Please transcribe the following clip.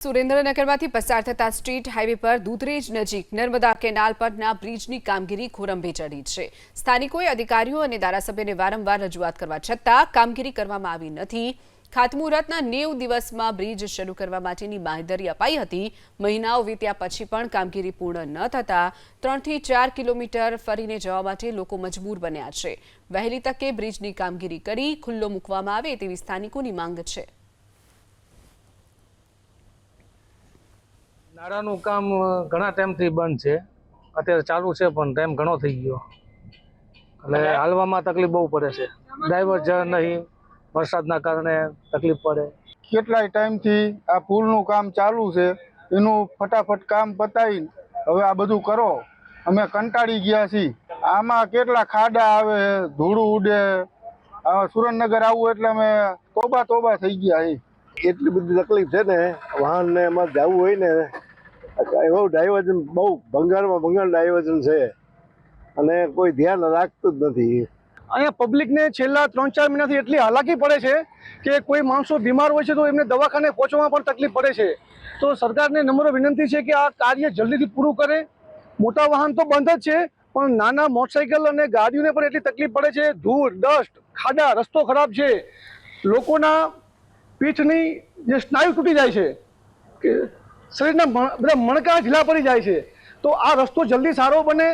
સુરેન્દ્રનગરમાંથી પસાર થતા street highway પર દૂધરેજ નજીક નર્મદા કેનાલ પરના બ્રિજની કામગીરી ખોરંભે ચડી છે। સ્થાનિકોએ અધિકારીઓ અને ધારાસભ્યને વારંવાર રજૂઆત કરવા છતાં કામગીરી કરવામાં આવી નથી। ખાતમુહૂર્તના 90 દિવસમાં બ્રિજ શરૂ કરવા માટેની બાંહેધરી અપાઈ હતી। મહિનાઓ વીત્યા પછી પણ કામગીરી પૂર્ણ ન થતા 3 થી 4 કિલોમીટર ફરીને જવા માટે લોકો મજબૂર બન્યા છે। વહેલી તકે બ્રિજની કામગીરી કરી ખુલ્લો મૂકવામાં આવે તેવી સ્થાનિકોની માંગ છે। નાળાનું કામ ઘણા ટાઈમથી બંધ છે, અત્યારે ચાલુ છે પણ ટાઈમ ઘણો થઈ ગયો એટલે હાલવામાં તકલીફ બહુ પડે છે। ડ્રાઈવર જ નહીં, વરસાદના કારણે તકલીફ પડે। કેટલાય ટાઈમથી આ પુલનું કામ ચાલુ છે, એનું ફટાફટ કામ પતાવીને હવે આ બધું કરો, અમે કંટાળી ગયા છીએ। આમાં કેટલા ખાડા આવે, ધૂળું ઉડે, સુરેન્દ્રનગર આવું એટલે અમે તોબા થઈ ગયા છીએ। એટલી બધી તકલીફ છે ને, વાહનને એમાં જવું હોય ને એવું ડાયવર્ઝન બહુ ભંગાર ડાયવર્ઝન છે અને કોઈ ધ્યાન રાખતું જ નથી। અહીંયા પબ્લિકને છેલ્લા 3-4 મહિનાથી એટલી હાલાકી પડે છે કે કોઈ માણસો બીમાર હોય છે તો એમને દવાખાને પહોંચવામાં પણ તકલીફ પડે છે। તો સરકારને નમ્ર વિનંતી છે કે આ કાર્ય જલ્દીથી પૂરું કરે। મોટા વાહન તો બંધ જ છે પણ નાના મોટરસાઇકલ અને ગાડીઓને પણ એટલી તકલીફ પડે છે। ધૂળ, ડસ્ટ, ખાડા, રસ્તો ખરાબ છે, લોકોના પીઠની જે સ્નાયુ તૂટી જાય છે કે શરીરના બધા મણકા ઢીલા પડી જાય છે। તો આ રસ્તો જલ્દી સારો બને